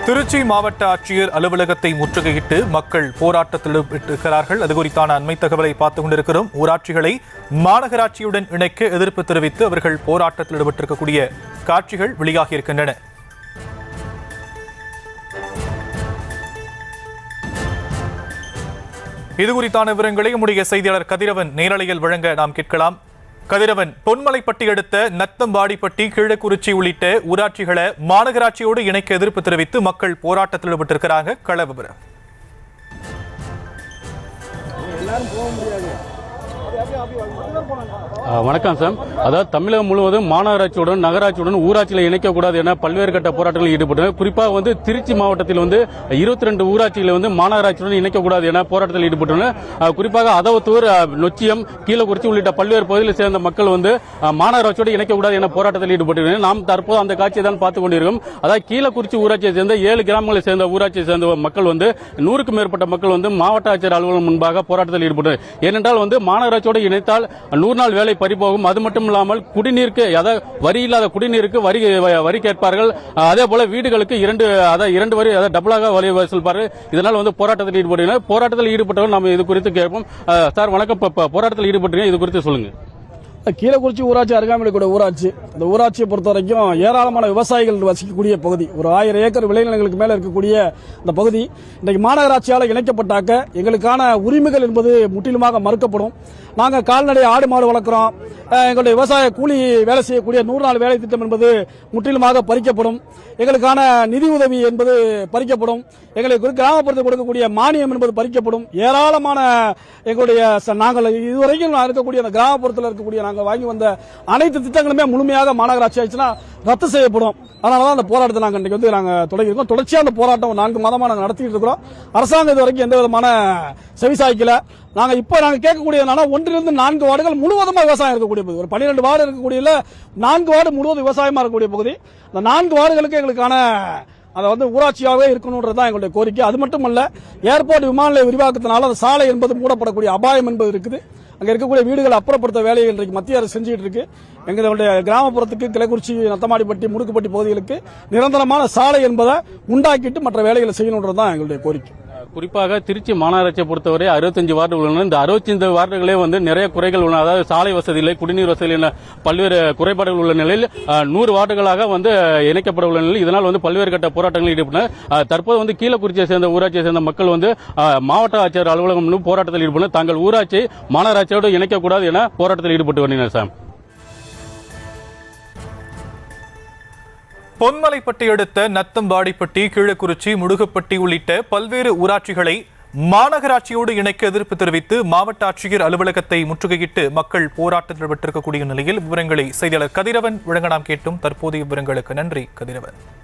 திருச்சி மாவட்ட ஆட்சியர் அலுவலகத்தை முற்றுகையிட்டு மக்கள் போராட்டத்தில் ஈடுபட்டிருக்கிறார்கள். அது குறித்தான அண்மை தகவலை பார்த்துக் கொண்டிருக்கிறோம். ஊராட்சிகளை மாநகராட்சியுடன் இணைக்க எதிர்ப்பு தெரிவித்து அவர்கள் போராட்டத்தில் ஈடுபட்டிருக்கக்கூடிய காட்சிகள் வெளியாகியிருக்கின்றன. இது குறித்தான விவரங்களை நம்முடைய செய்தியாளர் கதிரவன் நேரலையில் வழங்க நாம் கேட்கலாம். கதிரவன், பொன்மலைப்பட்டி அடுத்த நத்தம்பாடிப்பட்டி, கீழக்குறிச்சி உள்ளிட்ட ஊராட்சிகளை மாநகராட்சியோடு இணைக்க எதிர்ப்பு தெரிவித்து மக்கள் போராட்டத்தில் ஈடுபட்டிருக்கிறாங்க. கள விவரம். வணக்கம் சார். அதாவது தமிழகம் முழுவதும் மாநகராட்சியுடன் நகராட்சியுடன் ஊராட்சிகளை இணைக்கக்கூடாது என பல்வேறு கட்ட போராட்டங்களில் ஈடுபட்டனர். குறிப்பாக திருச்சி மாவட்டத்தில் 22 ஊராட்சிகளை மாநகராட்சியுடன் இணைக்கக்கூடாது என போராட்டத்தில் ஈடுபட்டனர். குறிப்பாக அதவத்தூர், நொச்சியம், கீழக்குறிச்சி உள்ளிட்ட பல்வேறு பகுதிகளை சேர்ந்த மக்கள் மாநகராட்சியோடு இணைக்கக்கூடாது என போராட்டத்தில் ஈடுபட்டனர். நாம் தற்போது அந்த காட்சியை தான் பார்த்துக் கொண்டிருக்கிறோம். அதாவது கீழக்குறிச்சி ஊராட்சியை சேர்ந்த 7 கிராமங்களை சேர்ந்த ஊராட்சியை சேர்ந்த மக்கள் 100க்கும் மேற்பட்ட மக்கள் மாவட்ட ஆட்சியர் அலுவலகம் முன்பாக போராட்டத்தில் ஈடுபட்டனர். ஏனென்றால் மாநகராட்சியோடு இணைத்தால் 100 நாள் வேலை பறிபோகும். அது மட்டும் இல்லாமல் குடிநீருக்கு, அதாவது வரி இல்லாத குடிநீருக்கு வரி கேட்பார்கள். அதே போல வீடுகளுக்கு 2 வரி, அதாவது டபுளாக வரி வசூல்பார்கள். இதனால் போராட்டத்தில் ஈடுபடுகிறார். போராட்டத்தில் ஈடுபட்டவர்கள் நாம் இது குறித்து கேட்போம். சார் வணக்கம். போராட்டத்தில் ஈடுபட்டீங்க, இது குறித்து சொல்லுங்க. கீழக்குறிச்சி ஊராட்சி அருகாமையில் கூட ஊராட்சி. இந்த ஊராட்சியை பொறுத்த வரைக்கும் ஏராளமான விவசாயிகள் வசிக்கக்கூடிய பகுதி. ஒரு 1000 ஏக்கர் விளைநிலங்களுக்கு மேல இருக்கக்கூடிய இந்த பகுதி இன்றைக்கு மாநகராட்சியால் இணைக்கப்பட்டாக்க எங்களுக்கான உரிமைகள் என்பது முற்றிலுமாக மறுக்கப்படும். நாங்கள் கால்நடை, ஆடு மாடு வளர்க்கிறோம். எங்களுடைய விவசாய கூலி வேலை செய்யக்கூடிய 100 நாள் வேலை திட்டம் என்பது முற்றிலுமாக பறிக்கப்படும். எங்களுக்கான நிதி உதவி என்பது பறிக்கப்படும். எங்களுக்கு கிராமப்புறத்தில் கொடுக்கக்கூடிய மானியம் என்பது பறிக்கப்படும். ஏராளமான எங்களுடைய நாங்கள் இதுவரைக்கும் இருக்கக்கூடிய அந்த கிராமப்புறத்தில் இருக்கக்கூடிய நாங்கள் வாங்கி வந்த அனைத்து திட்டங்களுமே முழுமையாக மாநகராட்சி ஆயிடுச்சுன்னா ரத்து செய்யப்படும். அதனாலதான் அந்த போராட்டத்தை நாங்கள் இன்னைக்கு நாங்கள் தொடங்கியிருக்கோம். தொடர்ச்சியா அந்த போராட்டம் 4 மாதமா நாங்கள் நடத்திட்டு இருக்கிறோம். அரசாங்கம் இது வரைக்கும் எந்த விதமான செவிசாய்க்கல. நாங்க கேட்கக்கூடிய 1 to 4 வார்டுகள் முழுவதுமா விவசாயம் இருக்கக்கூடிய பகுதி. ஒரு 12 வார்டு இருக்கக்கூடிய 4 வார்டு முழுவதும் விவசாயமா இருக்கக்கூடிய பகுதி. அந்த 4 வார்டுகளுக்கு எங்களுக்கான அதை ஊராட்சியாகவே இருக்கணும்ன்றதுதான் எங்களுடைய கோரிக்கை. அது மட்டுமல்ல, ஏர்போர்ட் விமான நிலைய விரிவாக்கத்தினால அந்த சாலை என்பது மூடப்படக்கூடிய அபாயம் என்பது இருக்குது. அங்க இருக்கக்கூடிய வீடுகளை அப்புறப்படுத்த வேலையை இன்றைக்கு மத்திய அரசு செஞ்சுட்டு இருக்கு. எங்களுடைய கிராமப்புறத்துக்கு, கிழக்குறிச்சி, நத்தமாடிப்பட்டி, முடுக்குப்பட்டி பகுதிகளுக்கு நிரந்தரமான சாலை என்பதை உண்டாக்கிட்டு மற்ற வேலைகளை செய்யணும்ன்றதுதான் எங்களுடைய கோரிக்கை. குறிப்பாக திருச்சி மாநகராட்சியை பொறுத்தவரை 65 வார்டுகள் உள்ளன. இந்த 65 வார்டுகளே நிறைய குறைகள் உள்ளன. அதாவது சாலை வசதி இல்லை, குடிநீர் வசதி என பல்வேறு குறைபாடுகள் உள்ள நிலையில் 100 வார்டுகளாக இணைக்கப்பட உள்ள நிலையில் இதனால் பல்வேறு கட்ட போராட்டங்களில் ஈடுபட்டனர். தற்போது கீழக்குறிச்சியை சேர்ந்த ஊராட்சியை சேர்ந்த மக்கள் மாவட்ட ஆட்சியர் அலுவலகம் போராட்டத்தில் ஈடுபட்டனர். தாங்கள் ஊராட்சியை மாநகராட்சியோடு இணைக்கக்கூடாது என போராட்டத்தில் ஈடுபட்டு வருகின்றனர். சார், பொன்மலைப்பட்டி அடுத்த நத்தம்பாடிப்பட்டி, கீழக்குறிச்சி, முடுகுப்பட்டி உள்ளிட்ட பல்வேறு ஊராட்சிகளை மாநகராட்சியோடு இணைக்க எதிர்ப்பு தெரிவித்து மாவட்ட ஆட்சியர் அலுவலகத்தை முற்றுகையிட்டு மக்கள் போராட்டத்தில் ஈடுபட்டிருக்கக்கூடிய நிலையில் விவரங்களை செய்தியாளர் கதிரவன் வழங்க நாம் கேட்டும். தற்போதைய விவரங்களுக்கு நன்றி கதிரவன்.